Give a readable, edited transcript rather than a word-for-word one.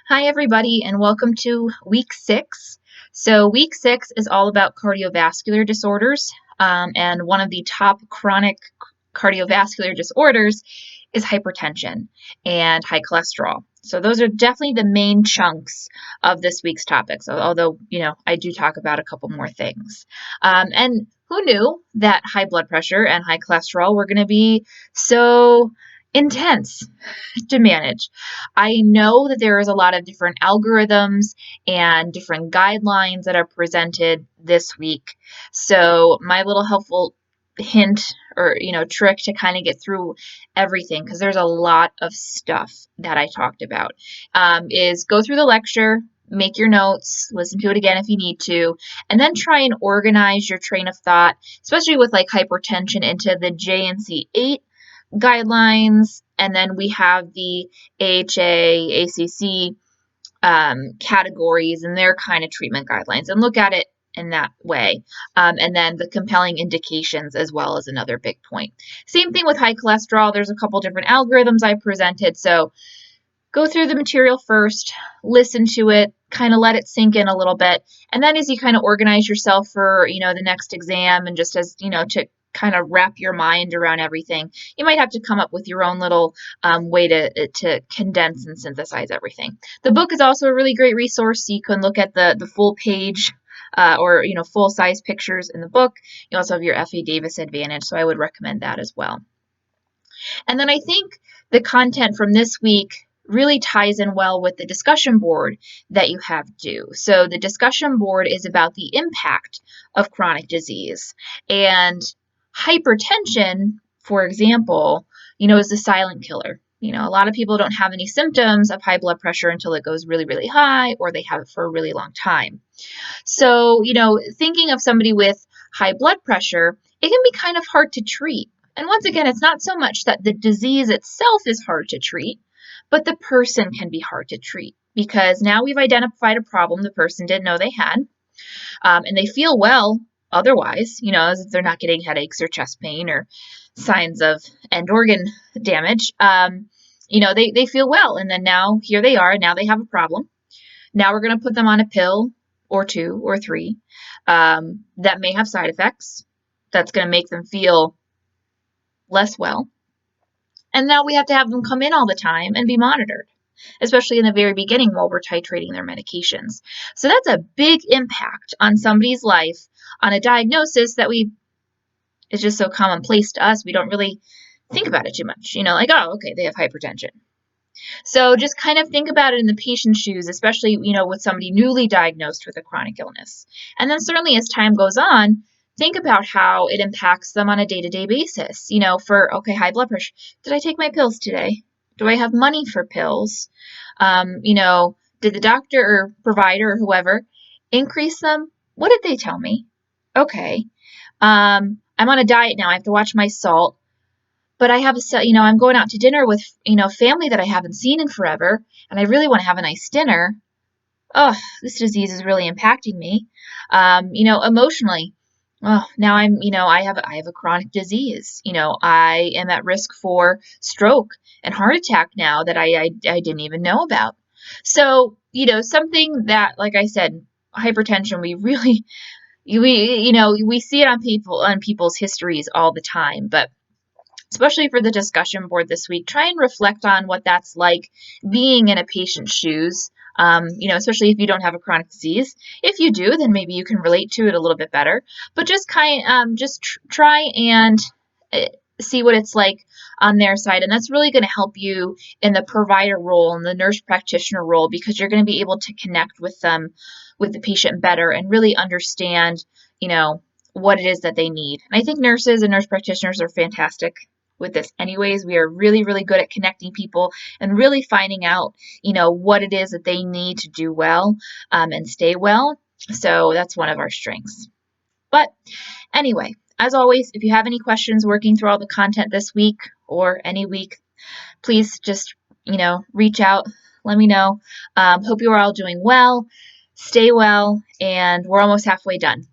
Hi, everybody, and welcome to week 6. So, week 6 is all about cardiovascular disorders, and one of the top chronic cardiovascular disorders is hypertension and high cholesterol. So, those are definitely the main chunks of this week's topics, although, I do talk about a couple more things. And who knew that high blood pressure and high cholesterol were going to be so intense to manage? I know that there is a lot of different algorithms and different guidelines that are presented this week. So my little helpful hint or trick to kind of get through everything, because there's a lot of stuff that I talked about, is go through the lecture, make your notes, listen to it again if you need to, and then try and organize your train of thought, especially with like hypertension, into the JNC8 guidelines, and then we have the AHA, ACC categories and their kind of treatment guidelines, and look at it in that way. And then the compelling indications as well as another big point. Same thing with high cholesterol. There's a couple different algorithms I presented. So go through the material first, listen to it, kind of let it sink in a little bit. And then as you kind of organize yourself for, the next exam, and just as, to kind of wrap your mind around everything, you might have to come up with your own little way to condense and synthesize everything. The book is also a really great resource. So you can look at the full page or, full size pictures in the book. You also have your F.A. Davis Advantage, so I would recommend that as well. And then I think the content from this week really ties in well with the discussion board that you have due. So the discussion board is about the impact of chronic disease. And hypertension, for example, is the silent killer. A lot of people don't have any symptoms of high blood pressure until it goes really, really high, or they have it for a really long time. So, thinking of somebody with high blood pressure, it can be kind of hard to treat. And once again, it's not so much that the disease itself is hard to treat, but the person can be hard to treat, because now we've identified a problem the person didn't know they had, and they feel well otherwise, as if they're not getting headaches or chest pain or signs of end organ damage. They feel well, and then now here they are, now they have a problem. Now we're going to put them on a pill or 2 or 3 that may have side effects. That's going to make them feel less well. And now we have to have them come in all the time and be monitored, especially in the very beginning while we're titrating their medications. So that's a big impact on somebody's life, on a diagnosis that is just so commonplace to us, we don't really think about it too much. Like, oh, okay, they have hypertension. So just kind of think about it in the patient's shoes, especially, with somebody newly diagnosed with a chronic illness. And then certainly as time goes on, think about how it impacts them on a day-to-day basis. For, okay, high blood pressure. Did I take my pills today? Do I have money for pills? Did the doctor or provider or whoever increase them? What did they tell me? Okay. I'm on a diet now. I have to watch my salt. But I have I'm going out to dinner with, family that I haven't seen in forever, and I really want to have a nice dinner. Oh, this disease is really impacting me. Emotionally. Oh, now I have a chronic disease. I am at risk for stroke and heart attack now that I didn't even know about. So, something that, like I said, hypertension, we see it on people's histories all the time, but especially for the discussion board this week, try and reflect on what that's like being in a patient's shoes, especially if you don't have a chronic disease. If you do, then maybe you can relate to it a little bit better. But just try and see what it's like on their side. And that's really going to help you in the provider role and the nurse practitioner role, because you're going to be able to connect with the patient better, and really understand, what it is that they need. And I think nurses and nurse practitioners are fantastic with this anyways. We are really, really good at connecting people and really finding out, what it is that they need to do well and stay well. So that's one of our strengths. But anyway, as always, if you have any questions working through all the content this week or any week, please just, reach out, let me know. Hope you are all doing well, stay well, and we're almost halfway done.